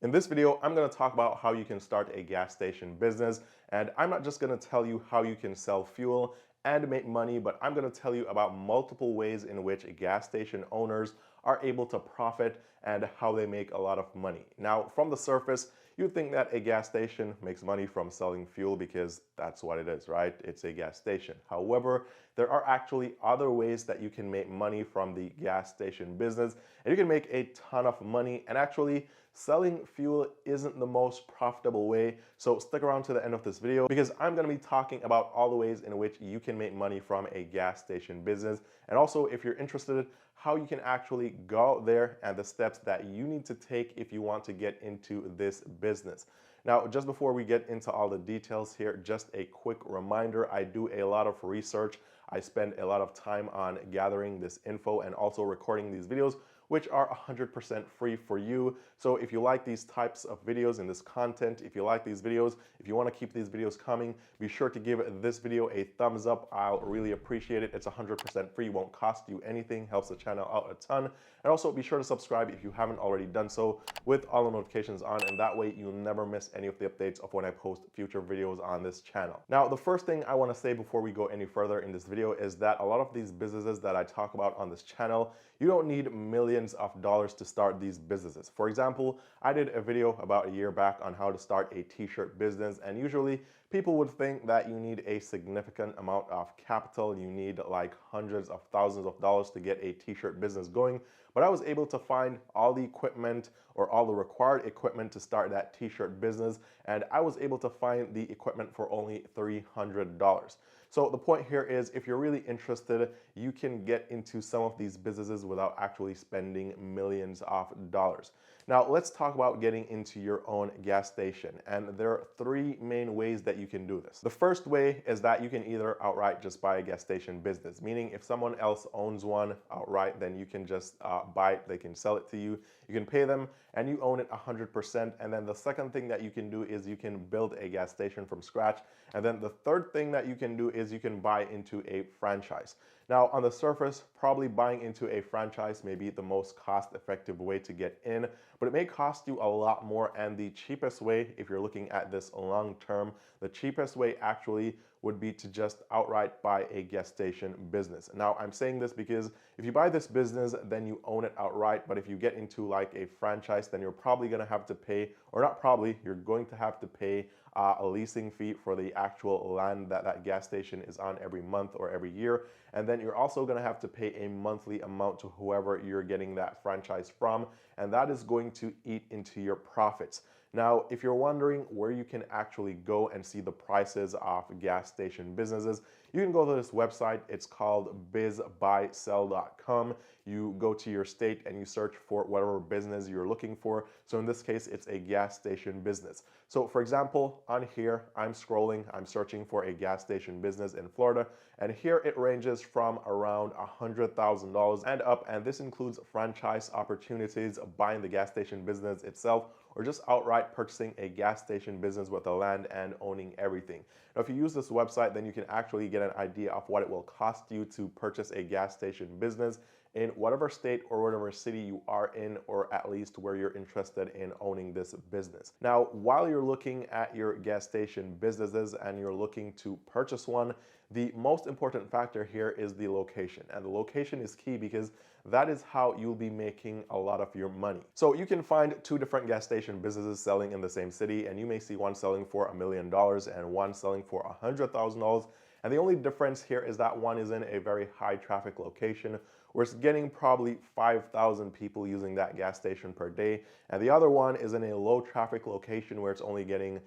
In this video, I'm going to talk about how you can start a gas station business, and I'm not just going to tell you how you can sell fuel and make money, but I'm going to tell you about multiple ways in which gas station owners are able to profit and how they make a lot of money. Now, from the surface, you'd think that a gas station makes money from selling fuel because that's what it is, right? It's a gas station. However, there are actually other ways that you can make money from the gas station business, and you can make a ton of money. And actually, selling fuel isn't the most profitable way. So stick around to the end of this video because I'm going to be talking about all the ways in which you can make money from a gas station business. And also, if you're interested, how you can actually go out there and the steps that you need to take if you want to get into this business. Now, just before we get into all the details here, just a quick reminder, I do a lot of research. I spend a lot of time on gathering this info and also recording these videos, which are 100% free for you. So if you like these types of videos and this content, if you like these videos, if you want to keep these videos coming, be sure to give this video a thumbs up. I'll really appreciate it. It's 100% free, won't cost you anything, helps the channel out a ton. And also be sure to subscribe if you haven't already done so with all the notifications on, and that way you'll never miss any of the updates of when I post future videos on this channel. Now, the first thing I want to say before we go any further in this video is that a lot of these businesses that I talk about on this channel, you don't need millions of dollars to start these businesses. For example, I did a video about a year back on how to start a t-shirt business, and usually people would think that you need a significant amount of capital. You need like hundreds of thousands of dollars to get a t-shirt business going. But I was able to find all the equipment or all the required equipment to start that t-shirt business, and I was able to find the equipment for only $300. So the point here is, if you're really interested, you can get into some of these businesses without actually spending millions of dollars. Now, let's talk about getting into your own gas station. And there are three main ways that you can do this. The first way is that you can either outright just buy a gas station business, meaning if someone else owns one outright, then you can just buy it, they can sell it to you, you can pay them, and you own it 100%. And then the second thing that you can do is you can build a gas station from scratch. And then the third thing that you can do is you can buy into a franchise. Now, on the surface, probably buying into a franchise may be the most cost-effective way to get in, but it may cost you a lot more. And the cheapest way, if you're looking at this long term, the cheapest way actually would be to just outright buy a gas station business. Now, I'm saying this because if you buy this business, then you own it outright. But if you get into like a franchise, then you're probably going to have to pay, or not probably, you're going to have to pay a leasing fee for the actual land that that gas station is on every month or every year. And then you're also going to have to pay a monthly amount to whoever you're getting that franchise from, and that is going to eat into your profits. Now, if you're wondering where you can actually go and see the prices of gas station businesses, you can go to this website. It's called bizbuysell.com. You go to your state and you search for whatever business you're looking for. So in this case, it's a gas station business. So for example, on here, I'm scrolling, I'm searching for a gas station business in Florida, and here it ranges from around $100,000 and up, and this includes franchise opportunities, buying the gas station business itself, or just outright purchasing a gas station business with the land and owning everything. Now, if you use this website, then you can actually get an idea of what it will cost you to purchase a gas station business in whatever state or whatever city you are in, or at least where you're interested in owning this business. Now, while you're looking at your gas station businesses and you're looking to purchase one, the most important factor here is the location. And the location is key because that is how you'll be making a lot of your money. So you can find two different gas station businesses selling in the same city, and you may see one selling for $1 million and one selling for $100,000. And the only difference here is that one is in a very high traffic location where it's getting probably 5,000 people using that gas station per day. And the other one is in a low traffic location where it's only getting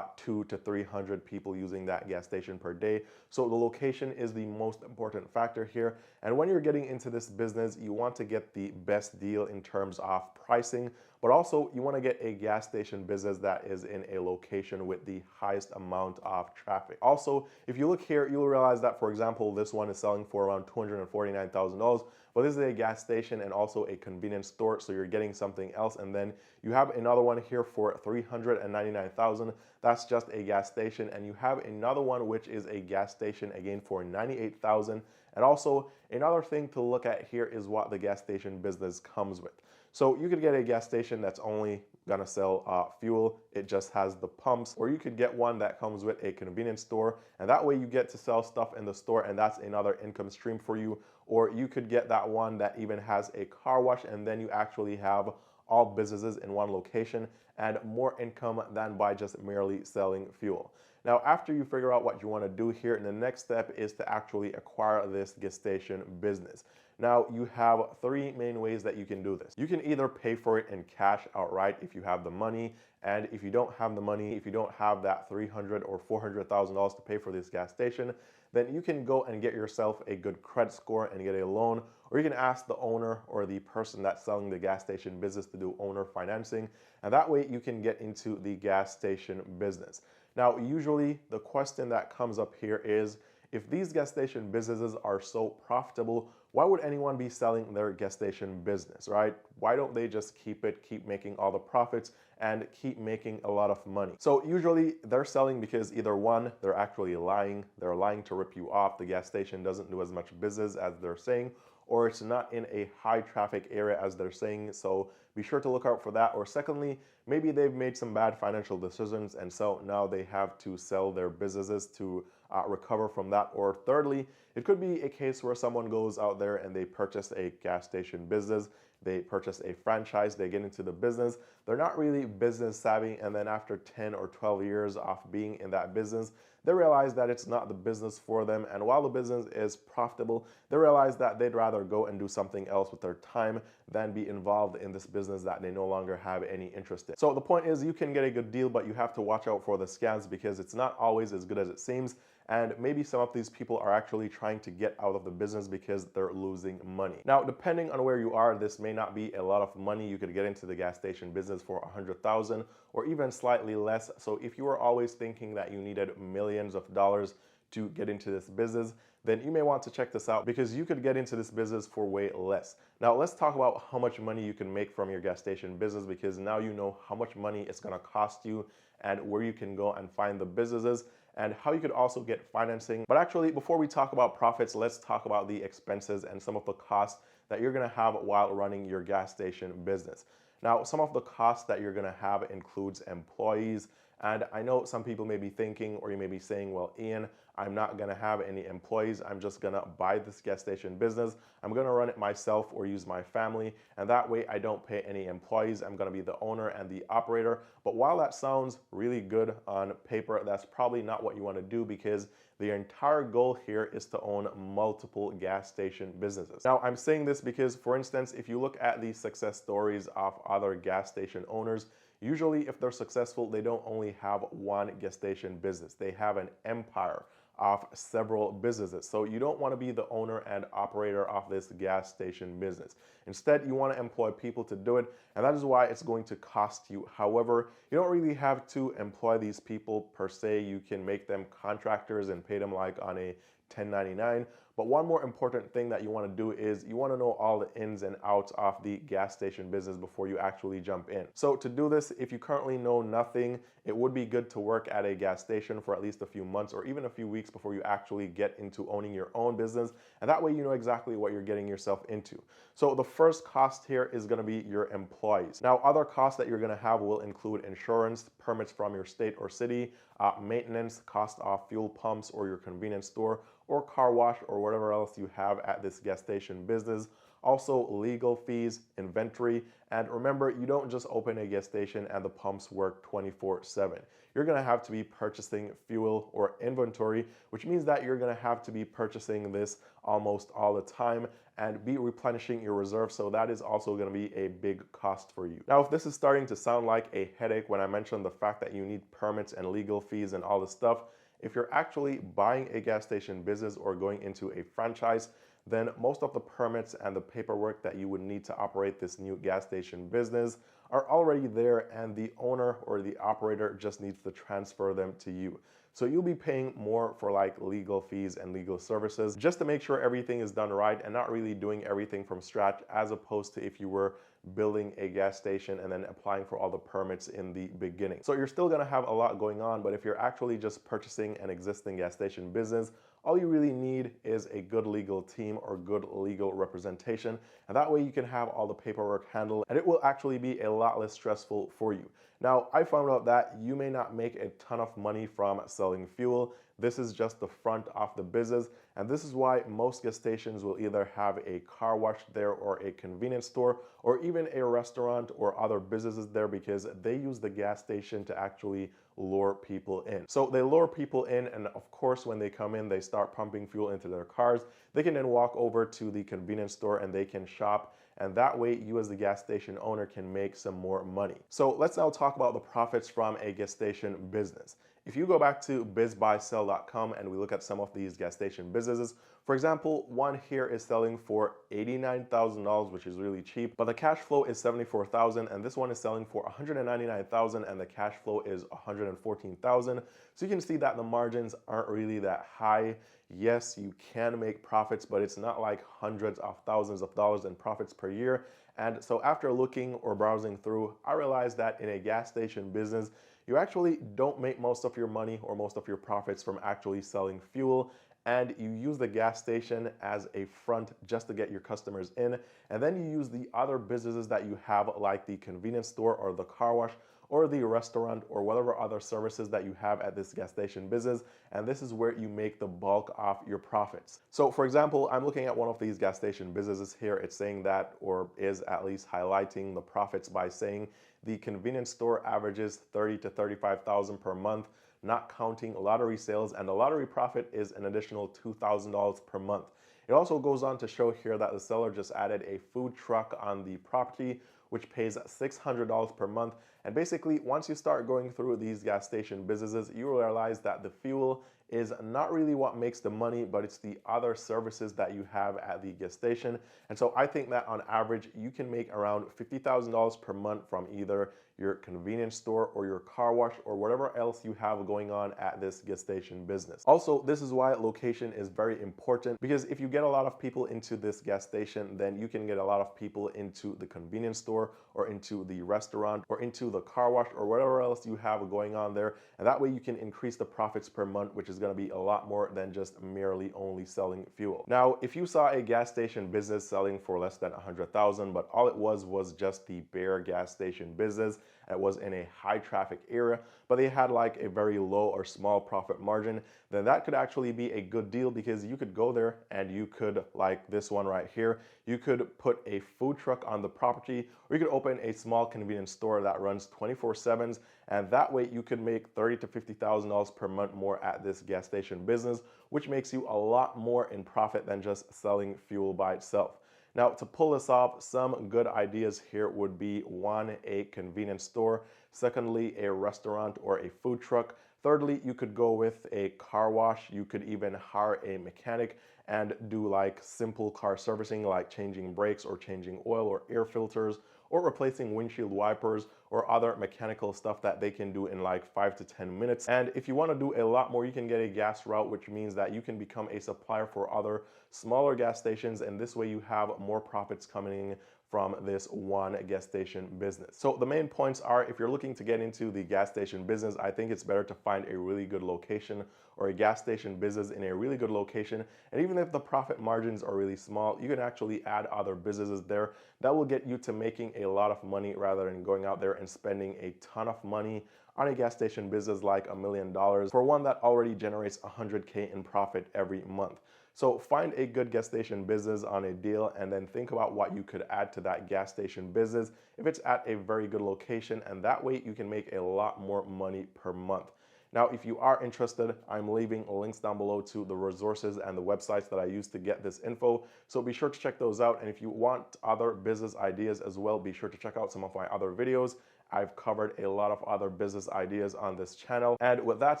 200 to 300 people using that gas station per day. So the location is the most important factor here. And when you're getting into this business, you want to get the best deal in terms of pricing, but also you want to get a gas station business that is in a location with the highest amount of traffic. Also, if you look here, you'll realize that, for example, this one is selling for around $249,000, but this is a gas station and also a convenience store, so you're getting something else. And then you have another one here for $399,000. That's just a gas station. And you have another one which is a gas station again for $98,000. And also another thing to look at here is what the gas station business comes with. So you could get a gas station that's only gonna sell fuel, it just has the pumps. Or you could get one that comes with a convenience store, and that way you get to sell stuff in the store, and that's another income stream for you. Or you could get that one that even has a car wash, and then you actually have all businesses in one location and more income than by just merely selling fuel. Now, after you figure out what you want to do here, the next step is to actually acquire this gas station business. Now, you have three main ways that you can do this. You can either pay for it in cash outright if you have the money, and if you don't have the money, if you don't have that $300,000 or $400,000 to pay for this gas station, then you can go and get yourself a good credit score and get a loan, or you can ask the owner or the person that's selling the gas station business to do owner financing, and that way you can get into the gas station business. Now, usually the question that comes up here is, if these gas station businesses are so profitable, why would anyone be selling their gas station business, right? Why don't they just keep making all the profits and keep making a lot of money? So usually they're selling because either one, they're actually lying. They're lying to rip you off. The gas station doesn't do as much business as they're saying, or it's not in a high traffic area as they're saying. So be sure to look out for that. Or secondly, maybe they've made some bad financial decisions, and so now they have to sell their businesses to recover from that. Or thirdly, it could be a case where someone goes out there and they purchase a gas station business, they purchase a franchise, they get into the business, they're not really business savvy, and then after 10 or 12 years of being in that business, they realize that it's not the business for them, and while the business is profitable, they realize that they'd rather go and do something else with their time than be involved in this business that they no longer have any interest in. So the point is, you can get a good deal, but you have to watch out for the scams because it's not always as good as it seems. And maybe some of these people are actually trying to get out of the business because they're losing money. Now, depending on where you are, this may not be a lot of money. You could get into the gas station business for $100,000 or even slightly less. So if you were always thinking that you needed millions of dollars to get into this business, then you may want to check this out because you could get into this business for way less. Now, let's talk about how much money you can make from your gas station business, because now you know how much money it's going to cost you and where you can go and find the businesses, and how you could also get financing. But actually, before we talk about profits, let's talk about the expenses and some of the costs that you're gonna have while running your gas station business. Now, some of the costs that you're gonna have includes employees. And I know some people may be thinking, or you may be saying, well, Eann, I'm not gonna have any employees. I'm just gonna buy this gas station business. I'm gonna run it myself or use my family, and that way I don't pay any employees. I'm gonna be the owner and the operator. But while that sounds really good on paper, that's probably not what you wanna do, because the entire goal here is to own multiple gas station businesses. Now, I'm saying this because, for instance, if you look at the success stories of other gas station owners, usually if they're successful, they don't only have one gas station business. They have an empire of several businesses. So you don't want to be the owner and operator of this gas station business. Instead, you want to employ people to do it, and that is why it's going to cost you. However, you don't really have to employ these people per se. You can make them contractors and pay them like on a 1099. But one more important thing that you want to do is you want to know all the ins and outs of the gas station business before you actually jump in. So to do this, if you currently know nothing, it would be good to work at a gas station for at least a few months or even a few weeks before you actually get into owning your own business. And that way you know exactly what you're getting yourself into. So the first cost here is going to be your employees. Now, other costs that you're going to have will include insurance, permits from your state or city, maintenance, cost of fuel pumps or your convenience store, or car wash, or whatever else you have at this gas station business. Also, legal fees, inventory, and remember, you don't just open a gas station and the pumps work 24/7. You're gonna have to be purchasing fuel or inventory, which means that you're gonna have to be purchasing this almost all the time and be replenishing your reserves. So that is also gonna be a big cost for you. Now, if this is starting to sound like a headache when I mentioned the fact that you need permits and legal fees and all this stuff, if you're actually buying a gas station business or going into a franchise, then most of the permits and the paperwork that you would need to operate this new gas station business are already there, and the owner or the operator just needs to transfer them to you. So you'll be paying more for like legal fees and legal services just to make sure everything is done right and not really doing everything from scratch, as opposed to if you were building a gas station and then applying for all the permits in the beginning. So you're still gonna have a lot going on, but if you're actually just purchasing an existing gas station business, all you really need is a good legal team or good legal representation, and that way you can have all the paperwork handled and it will actually be a lot less stressful for you. Now, I found out that you may not make a ton of money from selling fuel. This is just the front of the business, and this is why most gas stations will either have a car wash there or a convenience store or even a restaurant or other businesses there, because they use the gas station to actually lure people in. So they lure people in, and of course when they come in, they start pumping fuel into their cars. They can then walk over to the convenience store and they can shop, and that way you as the gas station owner can make some more money. So let's now talk about the profits from a gas station business. If you go back to bizbuysell.com and we look at some of these gas station businesses, for example, one here is selling for $89,000, which is really cheap, but the cash flow is $74,000, and this one is selling for $199,000 and the cash flow is $114,000. So you can see that the margins aren't really that high. Yes, you can make profits, but it's not like hundreds of thousands of dollars in profits per year. And so after looking or browsing through, I realized that in a gas station business, you actually don't make most of your money or most of your profits from actually selling fuel, and you use the gas station as a front just to get your customers in, and then you use the other businesses that you have, like the convenience store or the car wash or the restaurant or whatever other services that you have at this gas station business, and this is where you make the bulk of your profits. So for example, I'm looking at one of these gas station businesses here. It's saying that, or is at least highlighting the profits by saying the convenience store averages $30,000 to $35,000 per month, not counting lottery sales, and the lottery profit is an additional $2,000 per month. It also goes on to show here that the seller just added a food truck on the property, which pays $600 per month. And basically, once you start going through these gas station businesses, you realize that the fuel is not really what makes the money, but it's the other services that you have at the gas station. And so I think that on average, you can make around $50,000 per month from either your convenience store or your car wash or whatever else you have going on at this gas station business. Also, this is why location is very important, because if you get a lot of people into this gas station, then you can get a lot of people into the convenience store or into the restaurant or into the car wash or whatever else you have going on there. And that way you can increase the profits per month, which is going to be a lot more than just merely only selling fuel. Now, if you saw a gas station business selling for less than $100,000, but all it was just the bare gas station business, it was in a high traffic area, but they had like a very low or small profit margin, then that could actually be a good deal, because you could go there and you could, like this one right here, you could put a food truck on the property, or you could open a small convenience store that runs 24/7, and that way you could make $30,000 to $50,000 per month more at this gas station business, which makes you a lot more in profit than just selling fuel by itself. Now, to pull this off, some good ideas here would be: one, a convenience store; secondly, a restaurant or a food truck; thirdly, you could go with a car wash. You could even hire a mechanic and do like simple car servicing, like changing brakes or changing oil or air filters or replacing windshield wipers or other mechanical stuff that they can do in like 5 to 10 minutes. And if you want to do a lot more, you can get a gas route, which means that you can become a supplier for other smaller gas stations, and this way you have more profits coming in from this one gas station business. So the main points are, if you're looking to get into the gas station business, I think it's better to find a really good location or a gas station business in a really good location. And even if the profit margins are really small, you can actually add other businesses there that will get you to making a lot of money, rather than going out there and spending a ton of money on a gas station business like $1 million for one that already generates $100K in profit every month. So find a good gas station business on a deal, and then think about what you could add to that gas station business if it's at a very good location, and that way you can make a lot more money per month. Now, if you are interested, I'm leaving links down below to the resources and the websites that I used to get this info, so be sure to check those out. And if you want other business ideas as well, be sure to check out some of my other videos. I've covered a lot of other business ideas on this channel. And with that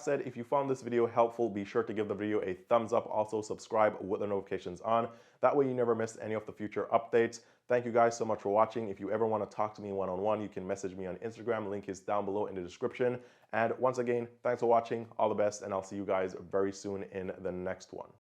said, if you found this video helpful, be sure to give the video a thumbs up. Also subscribe with the notifications on. That way you never miss any of the future updates. Thank you guys so much for watching. If you ever want to talk to me one-on-one, you can message me on Instagram. Link is down below in the description. And once again, thanks for watching. All the best, and I'll see you guys very soon in the next one.